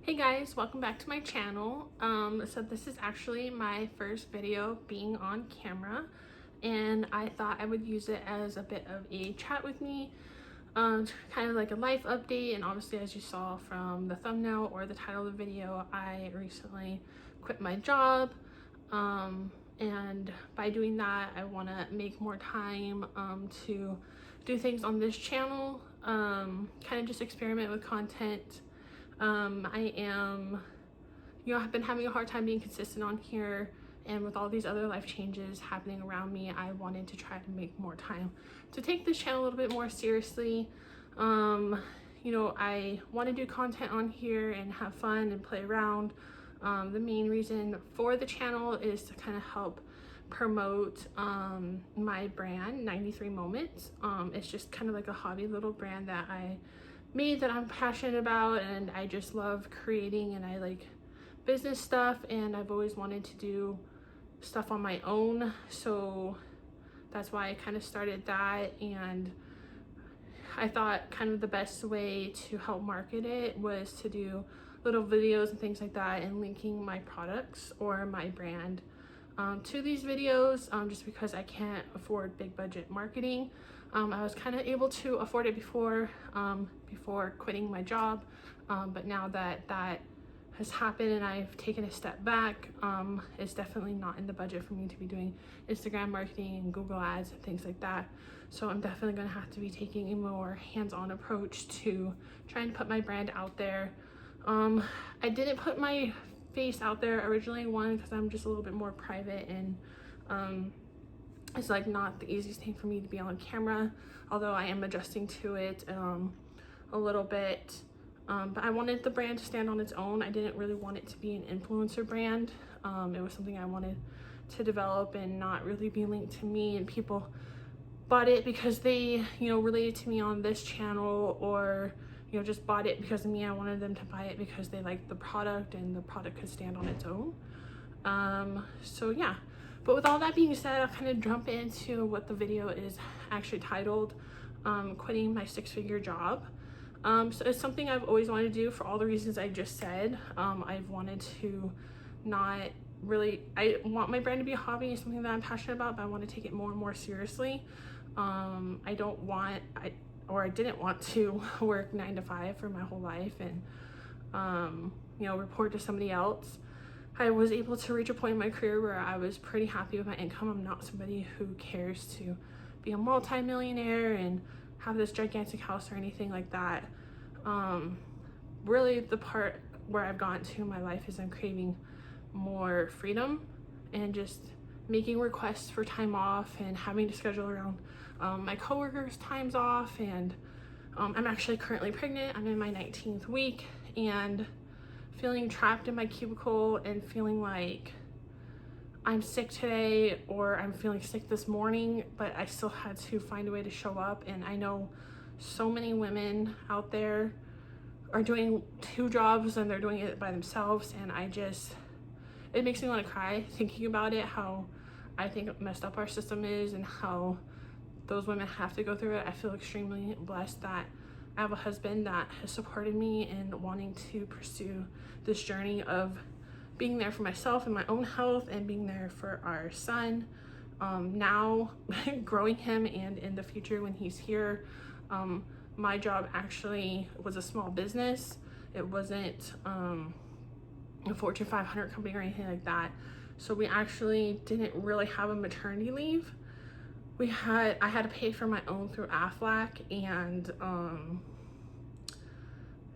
Hey guys, welcome back to my channel. So this is actually my first video being on camera, and I thought I would use it as a bit of a chat with me, kind of like a life update. And obviously, as you saw from the thumbnail or the title of the video, I recently quit my job, and by doing that, I want to make more time to do things on this channel, kind of just experiment with content. I've been having a hard time being consistent on here, and with all these other life changes happening around me, I wanted to try to make more time to take this channel a little bit more seriously. I want to do content on here and have fun and play around. The main reason for the channel is to kind of help promote my brand, 93 Moments. It's just kind of like a hobby little brand that I made that I'm passionate about, and I just love creating, and I like business stuff, and I've always wanted to do stuff on my own, so that's why I kind of started that. And I thought kind of the best way to help market it was to do little videos and things like that, and linking my products or my brand to these videos, just because I can't afford big budget marketing. I was kind of able to afford it before quitting my job, but now that that has happened and I've taken a step back, it's definitely not in the budget for me to be doing Instagram marketing and Google ads and things like that. So I'm definitely going to have to be taking a more hands-on approach to trying to put my brand out there. I didn't put my face out there originally, one, because I'm just a little bit more private, and it's like not the easiest thing for me to be on camera, although I am adjusting to it a little bit. But I wanted the brand to stand on its own. I didn't really want it to be an influencer brand. It was something I wanted to develop and not really be linked to me, and people bought it because they, related to me on this channel, or just bought it because of me. I wanted them to buy it because they liked the product and the product could stand on its own. So yeah, but with all that being said, I'll kind of jump into what the video is actually titled, quitting my six-figure job. So it's something I've always wanted to do for all the reasons I just said. I've wanted to I want my brand to be a hobby, and something that I'm passionate about, but I want to take it more and more seriously. I didn't want to work 9 to 5 for my whole life and, report to somebody else. I was able to reach a point in my career where I was pretty happy with my income. I'm not somebody who cares to be a multi-millionaire and have this gigantic house or anything like that. Really the part where I've gotten to in my life is I'm craving more freedom and just making requests for time off and having to schedule around my coworkers' times off. And I'm actually currently pregnant. I'm in my 19th week, and feeling trapped in my cubicle and feeling like I'm sick today, or I'm feeling sick this morning, but I still had to find a way to show up. And I know so many women out there are doing 2 jobs and they're doing it by themselves, and it makes me want to cry thinking about it, how I think messed up our system is and how those women have to go through it. I feel extremely blessed that I have a husband that has supported me in wanting to pursue this journey of being there for myself and my own health, and being there for our son, now growing him, and in the future when he's here. My job actually was a small business. It wasn't a Fortune 500 company or anything like that. So we actually didn't really have a maternity leave. I had to pay for my own through Aflac, and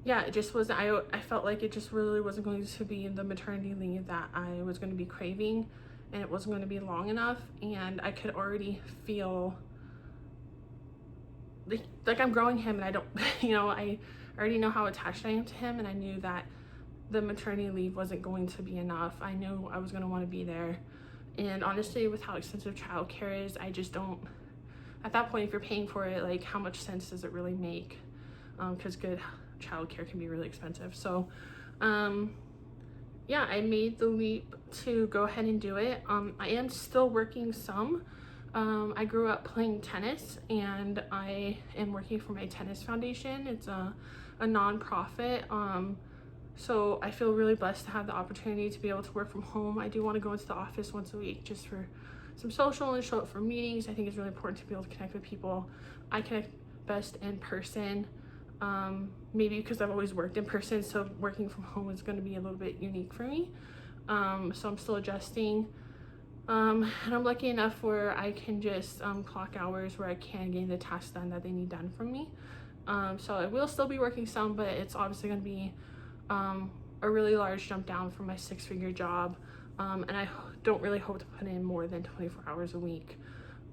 yeah, it just was, I felt like it just really wasn't going to be the maternity leave that I was going to be craving, and it wasn't going to be long enough. And I could already feel like I'm growing him, and I don't, I already know how attached I am to him, and I knew that the maternity leave wasn't going to be enough. I knew I was going to want to be there. And honestly, with how expensive childcare is, I just don't, at that point, if you're paying for it, like, how much sense does it really make? Because good childcare can be really expensive. So yeah, I made the leap to go ahead and do it. I am still working some. I grew up playing tennis, and I am working for my tennis foundation. It's a nonprofit. So I feel really blessed to have the opportunity to be able to work from home. I do want to go into the office once a week just for some social and show up for meetings. I think it's really important to be able to connect with people. I connect best in person, maybe because I've always worked in person, so working from home is going to be a little bit unique for me. So I'm still adjusting. And I'm lucky enough where I can just clock hours where I can get the tasks done that they need done from me. So I will still be working some, but it's obviously going to be a really large jump down from my 6-figure job. And I don't really hope to put in more than 24 hours a week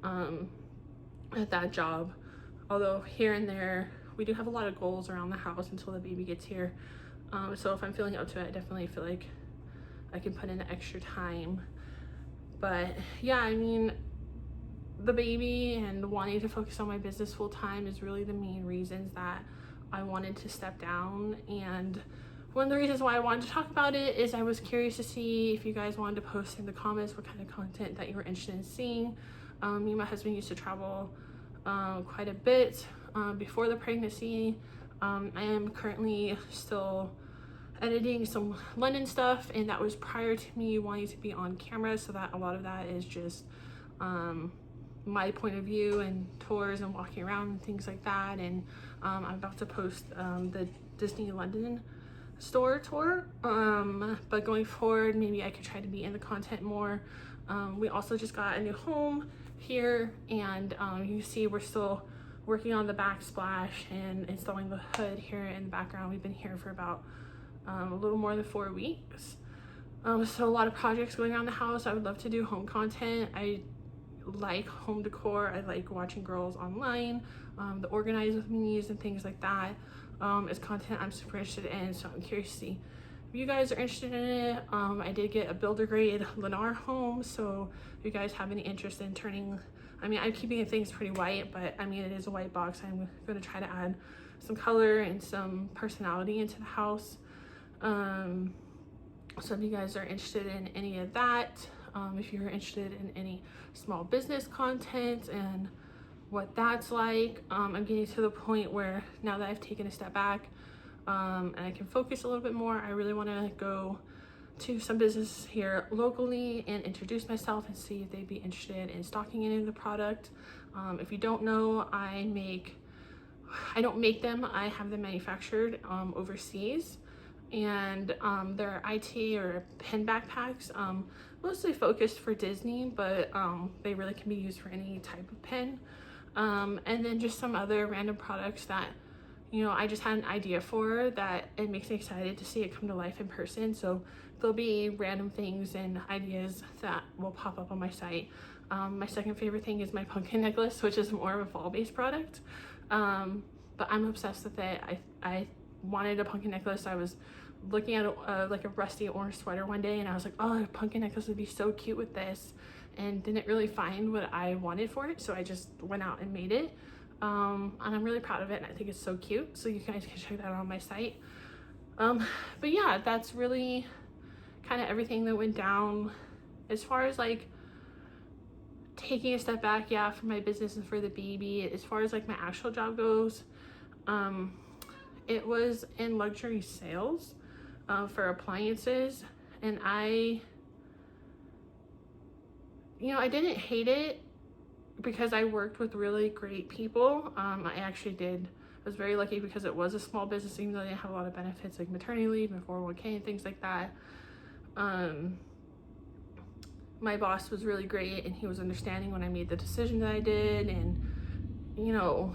at that job. Although here and there, we do have a lot of goals around the house until the baby gets here. So if I'm feeling up to it, I definitely feel like I can put in the extra time. But yeah, I mean, the baby and wanting to focus on my business full time is really the main reasons that I wanted to step down. And one of the reasons why I wanted to talk about it is I was curious to see if you guys wanted to post in the comments what kind of content that you were interested in seeing. Me and my husband used to travel quite a bit before the pregnancy. I am currently still editing some London stuff, and that was prior to me wanting to be on camera, so that a lot of that is just my point of view and tours and walking around and things like that. And I'm about to post the Disney London store tour, but going forward maybe I could try to be in the content more. We also just got a new home here, and you see we're still working on the backsplash and installing the hood here in the background. We've been here for about a little more than 4 weeks. So a lot of projects going on in the house. I would love to do home content. I like home decor. I like watching girls online, the organize with me's and things like that. Is content I'm super interested in, so I'm curious to see if you guys are interested in it. I did get a builder grade Lennar home, so if you guys have any interest in turning, I mean, I'm keeping things pretty white, but I mean, it is a white box. I'm going to try to add some color and some personality into the house. So if you guys are interested in any of that, if you're interested in any small business content and what that's like, I'm getting to the point where now that I've taken a step back and I can focus a little bit more, I really want to go to some business here locally and introduce myself and see if they'd be interested in stocking any of the product. If you don't know, I don't make them, I have them manufactured overseas. And they're IT or pen backpacks, mostly focused for Disney, but they really can be used for any type of pen. And then just some other random products that, you know, I just had an idea for that it makes me excited to see it come to life in person. So there'll be random things and ideas that will pop up on my site. My second favorite thing is my pumpkin necklace, which is more of a fall-based product. But I'm obsessed with it. I wanted a pumpkin necklace. I was looking at like a rusty orange sweater one day, and I was like, oh, a pumpkin necklace would be so cute with this, and didn't really find what I wanted for it, so I just went out and made it. And I'm really proud of it, and I think it's so cute, so you guys can check that out on my site. But yeah, that's really kind of everything that went down as far as like taking a step back, yeah, for my business and for the baby. As far as like my actual job goes, it was in luxury sales for appliances, and I didn't hate it because I worked with really great people. I was very lucky because it was a small business, even though they didn't have a lot of benefits like maternity leave and 401k and things like that. My boss was really great, and he was understanding when I made the decision that I did, and you know,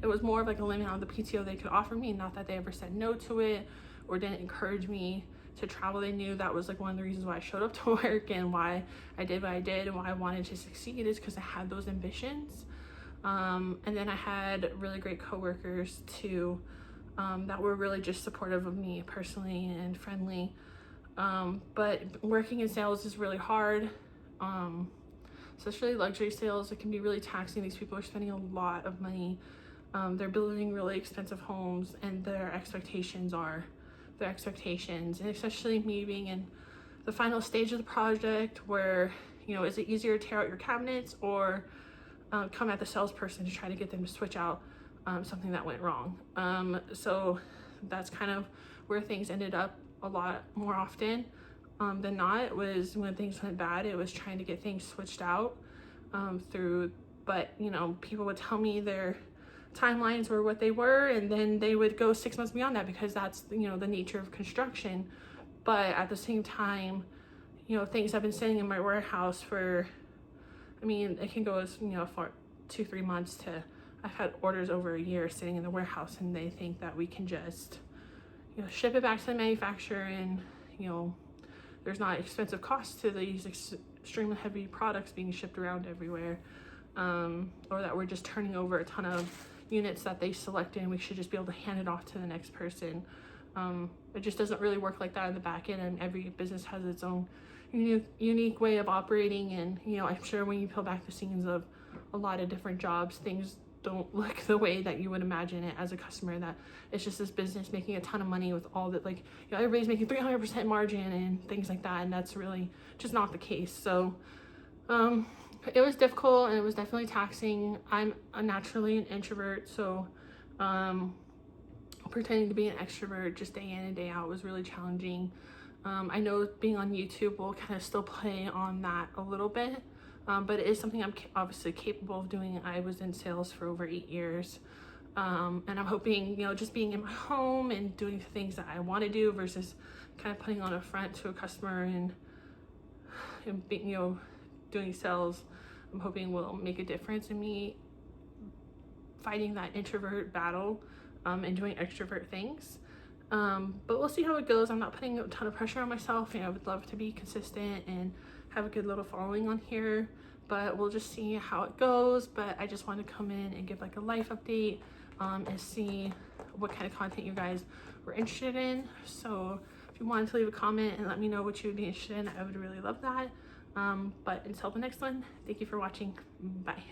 it was more of like a limit on the PTO they could offer me, not that they ever said no to it or didn't encourage me to travel. They knew that was like one of the reasons why I showed up to work and why I did what I did and why I wanted to succeed, is because I had those ambitions. And then I had really great coworkers too, that were really just supportive of me personally and friendly. But working in sales is really hard, especially luxury sales. It can be really taxing. These people are spending a lot of money. They're building really expensive homes, and their expectations are their expectations. And especially me being in the final stage of the project where, you know, is it easier to tear out your cabinets or come at the salesperson to try to get them to switch out something that went wrong? So that's kind of where things ended up a lot more often than not was when things went bad. It was trying to get things switched out but you know, people would tell me their timelines were what they were, and then they would go 6 months beyond that because that's, you know, the nature of construction. But at the same time, you know, things have been sitting in my warehouse for, I mean, it can go as, you know, for 2-3 months to, I've had orders over a year sitting in the warehouse, and they think that we can just, you know, ship it back to the manufacturer, and, you know, there's not expensive costs to these extremely heavy products being shipped around everywhere, or that we're just turning over a ton of units that they selected and we should just be able to hand it off to the next person. It just doesn't really work like that in the back end, and every business has its own unique way of operating. And, you know, I'm sure when you peel back the scenes of a lot of different jobs, things don't look the way that you would imagine it as a customer, that it's just this business making a ton of money with all that, like, you know, everybody's making 300% margin and things like that, and that's really just not the case. So it was difficult, and it was definitely taxing. I'm naturally an introvert, so pretending to be an extrovert just day in and day out was really challenging. I know being on YouTube will kind of still play on that a little bit, but it is something I'm obviously capable of doing. I was in sales for over 8 years, and I'm hoping, you know, just being in my home and doing things that I want to do versus kind of putting on a front to a customer and being, you know, doing sales, I'm hoping will make a difference in me fighting that introvert battle and doing extrovert things. But we'll see how it goes. I'm not putting a ton of pressure on myself. You know, I would love to be consistent and have a good little following on here, but we'll just see how it goes. But I just want to come in and give like a life update and see what kind of content you guys were interested in. So if you wanted to leave a comment and let me know what you would be interested in, I would really love that. But until the next one, thank you for watching. Bye.